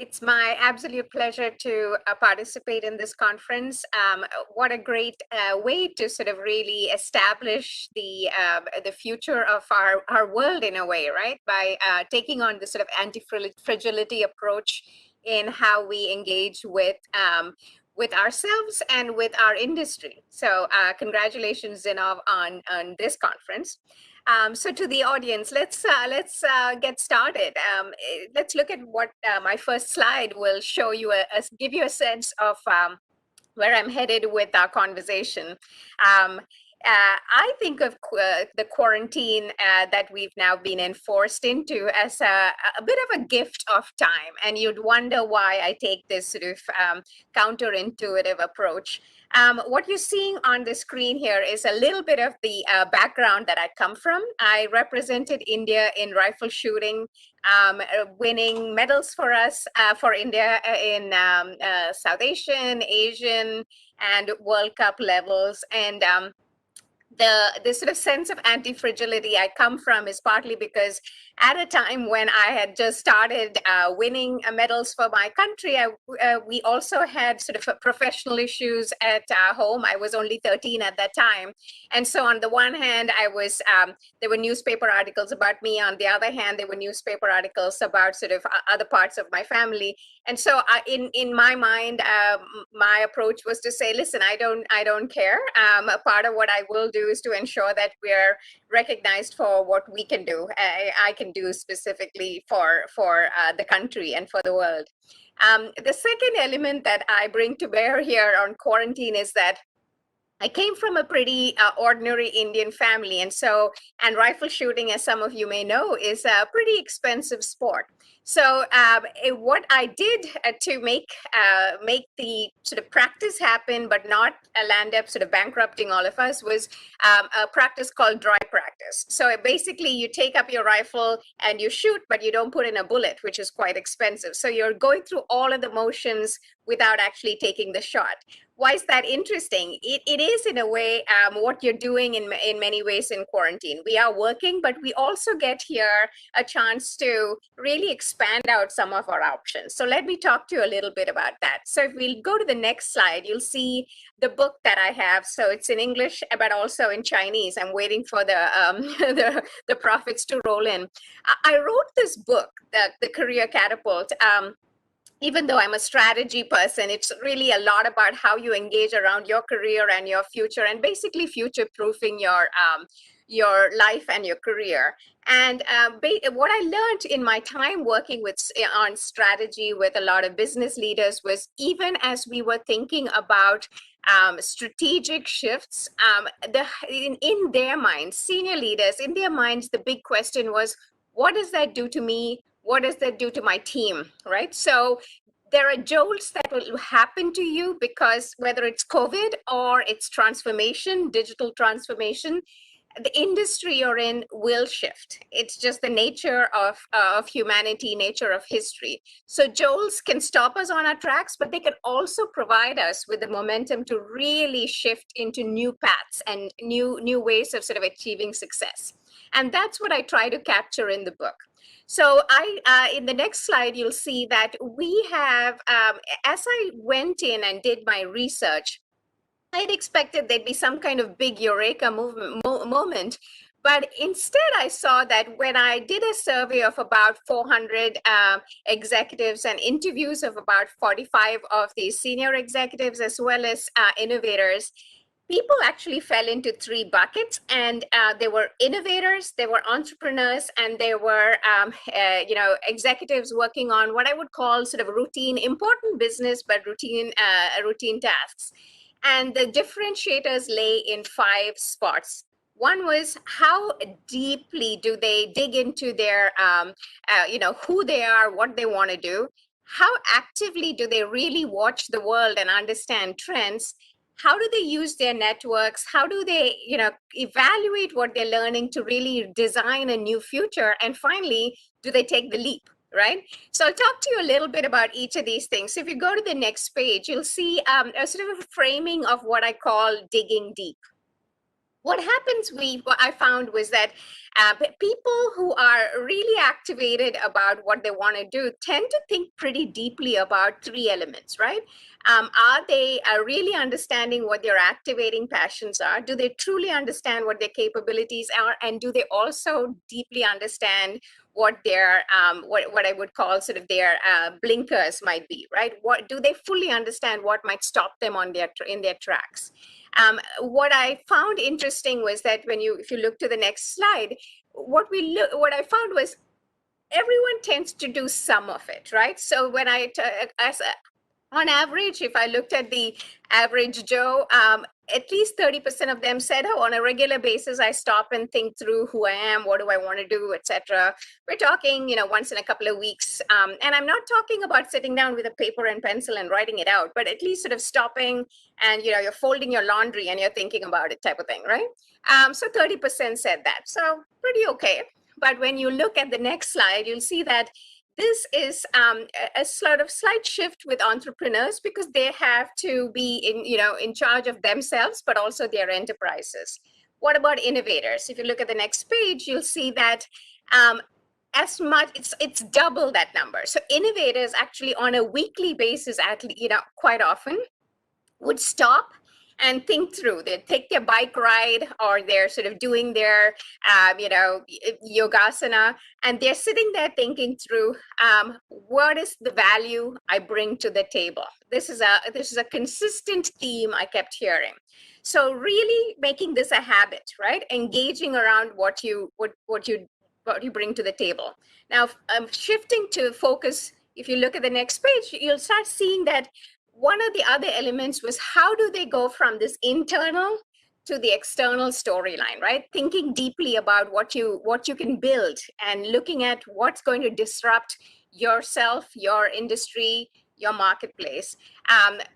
It's my absolute pleasure to participate in this conference. What a great way to sort of really establish the future of our world in a way, right? By taking on this sort of anti-fragility approach in how we engage with ourselves and with our industry. So congratulations, Zinnov, on this conference. So to the audience, let's get started. Let's look at what my first slide will show you, give you a sense of where I'm headed with our conversation. I think of the quarantine that we've now been enforced into as a bit of a gift of time. And you'd wonder why I take this sort of counterintuitive approach. What you're seeing on the screen here is a little bit of the background that I come from. I represented India in rifle shooting, winning medals for us, for India in South Asian, and World Cup levels. And the sort of sense of anti-fragility I come from is partly because at a time when I had just started winning medals for my country, we also had sort of professional issues at home. I was only 13 at that time. And so on the one hand, there were newspaper articles about me. On the other hand, there were newspaper articles about sort of other parts of my family. And so in my mind, my approach was to say, listen, I don't care. A part of what I will do is to ensure that we're recognized for what we can do. I can do specifically for the country and for the world. The second element that I bring to bear here on quarantine is that I came from a pretty ordinary Indian family. And rifle shooting, as some of you may know, is a pretty expensive sport. So what I did to make the sort of practice happen, but not land up sort of bankrupting all of us, was a practice called dry practice. So basically, you take up your rifle and you shoot, but you don't put in a bullet, which is quite expensive. So you're going through all of the motions without actually taking the shot. Why is that interesting? It is, in a way, what you're doing in many ways in quarantine. We are working, but we also get here a chance to really expand out some of our options. So let me talk to you a little bit about that. So if we'll go to the next slide, you'll see the book that I have. So it's in English, but also in Chinese. I'm waiting for the profits to roll in. I wrote this book, the Career Catapult. Even though I'm a strategy person, it's really a lot about how you engage around your career and your future, and basically future-proofing your life and your career. And what I learned in my time working on strategy with a lot of business leaders was, even as we were thinking about strategic shifts, in their minds, senior leaders, in their minds, the big question was, what does that do to me? What does that do to my team, right? So there are jolts that will happen to you because whether it's COVID or it's transformation, digital transformation, the industry you're in will shift. It's just the nature of humanity, nature of history. So jolts can stop us on our tracks, but they can also provide us with the momentum to really shift into new paths and new ways of sort of achieving success. And that's what I try to capture in the book. So in the next slide, you'll see that we have, as I went in and did my research, I'd expected there'd be some kind of big eureka moment. But instead, I saw that when I did a survey of about 400 executives and interviews of about 45 of these senior executives, as well as innovators, people actually fell into three buckets, and there were innovators, there were entrepreneurs, and there were executives working on what I would call sort of routine, important business, but routine tasks. And the differentiators lay in 5 spots. One was, how deeply do they dig into their, who they are, what they want to do? How actively do they really watch the world and understand trends? How do they use their networks? How do they, evaluate what they're learning to really design a new future? And finally, do they take the leap, right? So I'll talk to you a little bit about each of these things. So if you go to the next page, you'll see a sort of a framing of what I call digging deep. what happens, what I found was that people who are really activated about what they want to do tend to think pretty deeply about three elements, right? Are they really understanding what their activating passions are? Do they truly understand what their capabilities are? And do they also deeply understand what their what I would call sort of their blinkers might be, right? What do they fully understand what might stop them on their in their tracks? What I found interesting was that if you look to the next slide, what I found was everyone tends to do some of it, right? So when on average, if I looked at the average Joe, at least 30% of them said, oh, on a regular basis, I stop and think through who I am, what do I want to do, etc. We're talking, once in a couple of weeks. And I'm not talking about sitting down with a paper and pencil and writing it out, but at least sort of stopping and, you're folding your laundry and you're thinking about it type of thing, right? So 30% said that. So pretty okay. But when you look at the next slide, you'll see that this is a sort of slight shift with entrepreneurs because they have to be in charge of themselves, but also their enterprises. What about innovators? If you look at the next page, you'll see that as much it's double that number. So innovators actually on a weekly basis, quite often would stop and think through. They take their bike ride or they're sort of doing their, yogasana, and they're sitting there thinking through what is the value I bring to the table. This is a consistent theme I kept hearing. So really making this a habit, right? Engaging around what you bring to the table. Now, shifting to focus. If you look at the next page, you'll start seeing that one of the other elements was how do they go from this internal to the external storyline, right? Thinking deeply about what you can build and looking at what's going to disrupt yourself, your industry, your marketplace.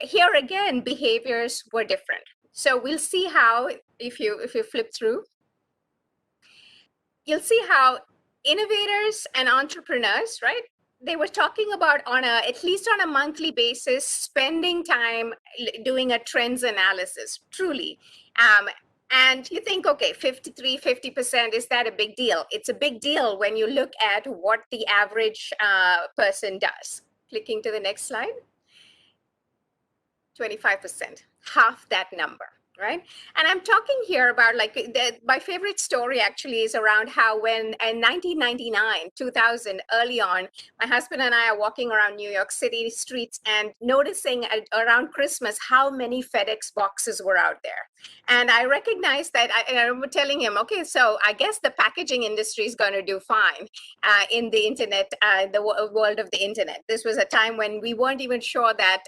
Here again, behaviors were different. So we'll see how, if you flip through, you'll see how innovators and entrepreneurs, right? They were talking about at least on a monthly basis, spending time doing a trends analysis, truly. And you think, okay, 50%, is that a big deal? It's a big deal when you look at what the average person does. Clicking to the next slide. 25%, half that number, right? And I'm talking here about my favorite story actually is around how when in 1999, 2000, early on, my husband and I are walking around New York City streets and noticing around Christmas how many FedEx boxes were out there. And I recognized that, I remember telling him, okay, so I guess the packaging industry is going to do fine in the internet, the world of the internet. This was a time when we weren't even sure that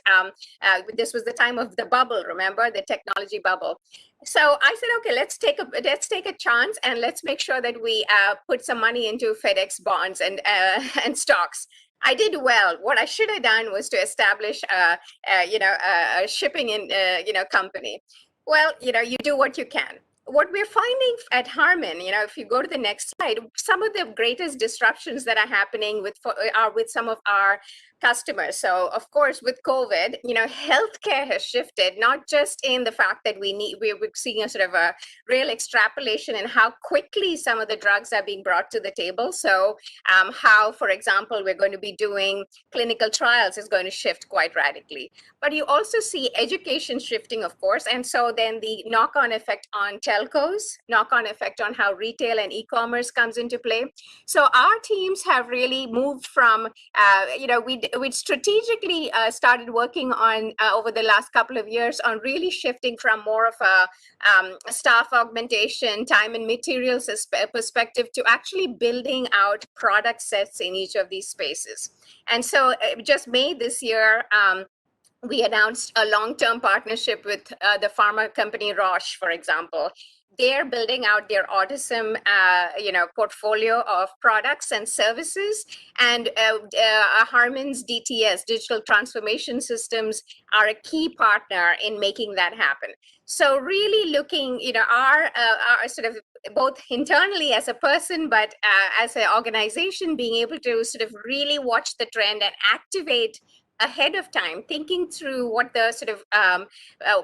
this was the time of the bubble, remember, the technology bubble. So I said, okay, let's take a chance and let's make sure that we put some money into FedEx bonds and stocks. I did well. What I should have done was to establish a shipping company. Well, you do what you can. What we're finding at HARMAN, if you go to the next slide, some of the greatest disruptions that are happening are with some of our customers. So of course, with COVID, healthcare has shifted, not just in the fact that we're seeing a sort of a real extrapolation in how quickly some of the drugs are being brought to the table. So how, for example, we're going to be doing clinical trials is going to shift quite radically. But you also see education shifting, of course. And so then the knock-on effect on telcos, knock-on effect on how retail and e-commerce comes into play. So our teams have really moved from, we strategically started working on over the last couple of years on really shifting from more of a staff augmentation, time and materials perspective to actually building out product sets in each of these spaces. And so just May this year, we announced a long-term partnership with the pharma company Roche, for example. They're building out their autism, portfolio of products and services, and HARMAN's DTS, Digital Transformation Systems, are a key partner in making that happen. So really looking, our sort of both internally as a person, but as an organization, being able to sort of really watch the trend and activate ahead of time, thinking through what the sort of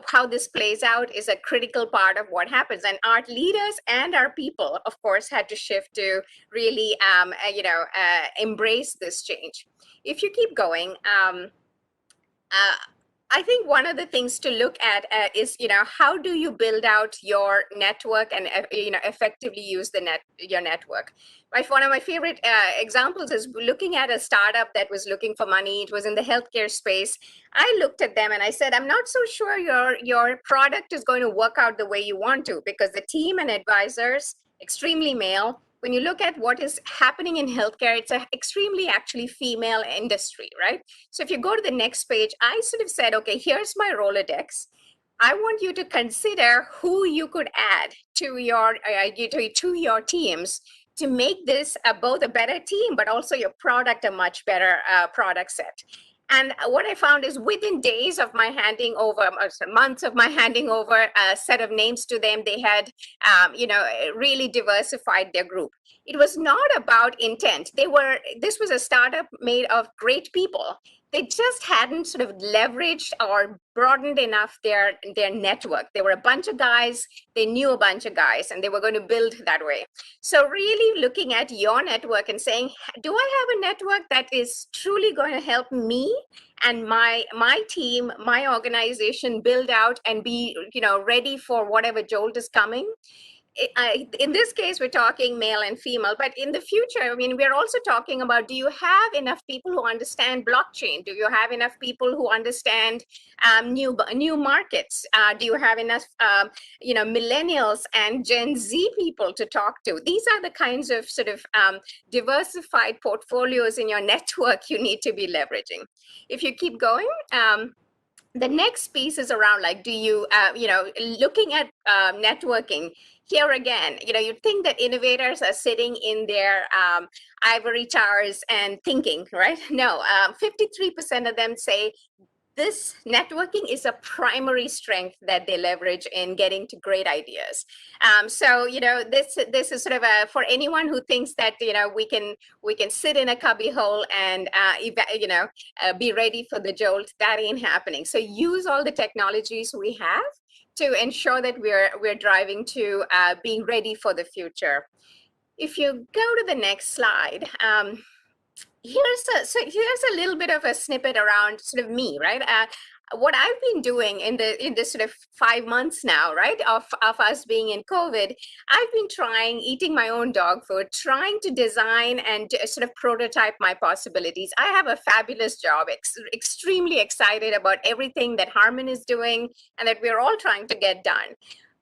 how this plays out is a critical part of what happens. And our leaders and our people, of course, had to shift to really, embrace this change. If you keep going, uh, I think one of the things to look at is, how do you build out your network and, effectively use your network. Right. One of my favorite examples is looking at a startup that was looking for money. It was in the healthcare space. I looked at them and I said, I'm not so sure your product is going to work out the way you want to, because the team and advisors, extremely male. When you look at what is happening in healthcare, it's an extremely actually female industry, right? So if you go to the next page, I sort of said, okay, here's my Rolodex. I want you to consider who you could add to your teams to make this both a better team, but also your product a much better product set. And what I found is within days of my handing over, months of my handing over a set of names to them, they had, really diversified their group. It was not about intent. This was a startup made of great people. They just hadn't sort of leveraged or broadened enough their network. There were a bunch of guys, they knew a bunch of guys, and they were going to build that way. So really looking at your network and saying, do I have a network that is truly going to help me and my team, my organization build out and be, ready for whatever jolt is coming? In this case, we're talking male and female, but in the future, I mean, we're also talking about, do you have enough people who understand blockchain? Do you have enough people who understand new markets? Do you have enough, millennials and Gen Z people to talk to? These are the kinds of sort of diversified portfolios in your network you need to be leveraging. If you keep going, the next piece is around, like, do you, looking at networking. Here again, you'd think that innovators are sitting in their ivory towers and thinking, right? No, 53% of them say this networking is a primary strength that they leverage in getting to great ideas. So, this is sort of for anyone who thinks that, we can sit in a cubby hole and, be ready for the jolt. That ain't happening. So use all the technologies we have to ensure that we're driving to being ready for the future. If you go to the next slide, here's a little bit of a snippet around sort of me, right? What I've been doing in this sort of 5 months now, right, of us being in COVID, I've been eating my own dog food, trying to design and sort of prototype my possibilities. I have a fabulous job, extremely excited about everything that HARMAN is doing and that we're all trying to get done.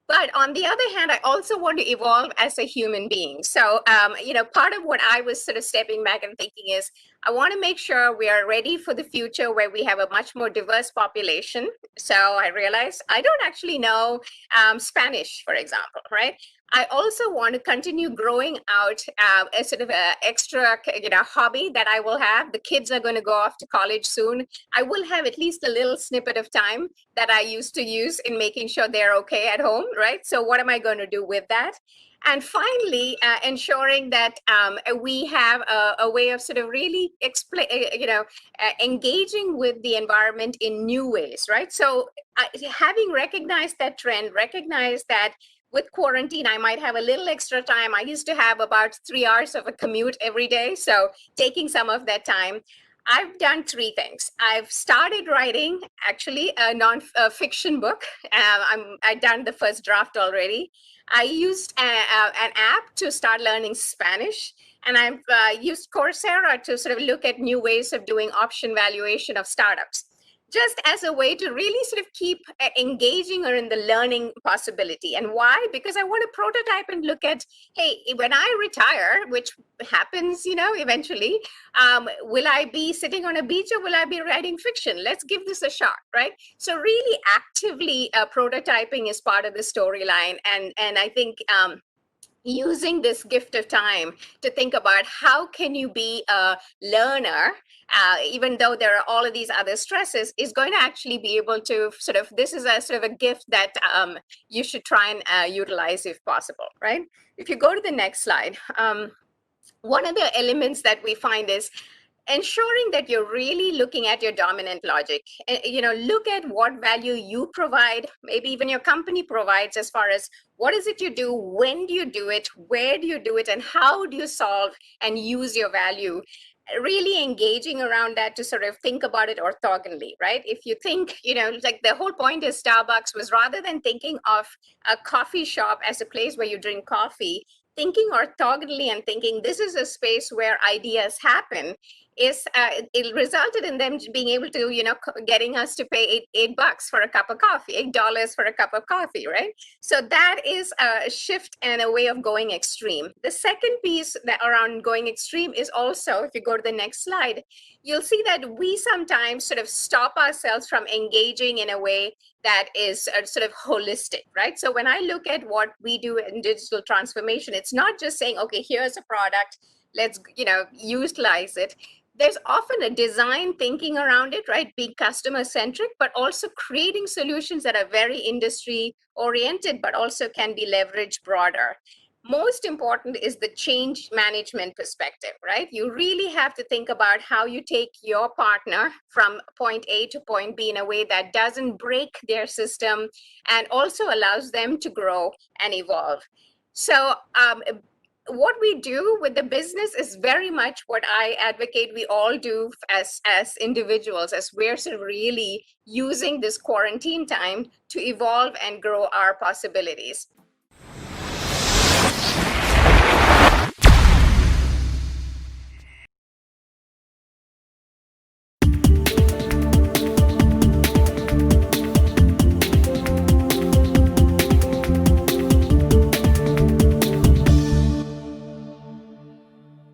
But on the other hand, I also want to evolve as a human being. So, part of what I was sort of stepping back and thinking is, I want to make sure we are ready for the future where we have a much more diverse population. So I realized I don't actually know Spanish, for example, right? I also want to continue growing out a sort of an extra, hobby that I will have. The kids are going to go off to college soon. I will have at least a little snippet of time that I used to use in making sure they're okay at home, right? So what am I going to do with that? And finally, ensuring that we have a way of sort of really engaging with the environment in new ways, right? So having recognized that trend, recognize that with quarantine, I might have a little extra time. I used to have about 3 hours of a commute every day. So taking some of that time, I've done 3 things. I've started writing actually a non-fiction book. I've done the first draft already. I used an app to start learning Spanish. And I've used Coursera to sort of look at new ways of doing option valuation of startups, just as a way to really sort of keep engaging her in the learning possibility. And why? Because I want to prototype and look at, hey, when I retire, which happens, eventually, will I be sitting on a beach or will I be writing fiction? Let's give this a shot, right? So really actively prototyping is part of the storyline. And I think using this gift of time to think about how can you be a learner, even though there are all of these other stresses, is going to actually be able to sort of, this is a sort of a gift that you should try and utilize if possible, right? If you go to the next slide, one of the elements that we find is, ensuring that you're really looking at your dominant logic. Look at what value you provide, maybe even your company provides, as far as what is it you do, when do you do it, where do you do it, and how do you solve and use your value. Really engaging around that to sort of think about it orthogonally, right? If you think, like the whole point is Starbucks was, rather than thinking of a coffee shop as a place where you drink coffee, thinking orthogonally and thinking this is a space where ideas happen, is it resulted in them being able to, getting us to pay $8 for a cup of coffee, $8 for a cup of coffee, right? So that is a shift and a way of going extreme. The second piece that around going extreme is also, if you go to the next slide, you'll see that we sometimes sort of stop ourselves from engaging in a way that is sort of holistic, right? So when I look at what we do in digital transformation, it's not just saying, okay, here's a product, let's, utilize it. There's often a design thinking around it, right? Being customer centric, but also creating solutions that are very industry oriented, but also can be leveraged broader. Most important is the change management perspective, right? You really have to think about how you take your partner from point A to point B in a way that doesn't break their system and also allows them to grow and evolve. So what we do with the business is very much what I advocate we all do as individuals, as we're sort of really using this quarantine time to evolve and grow our possibilities.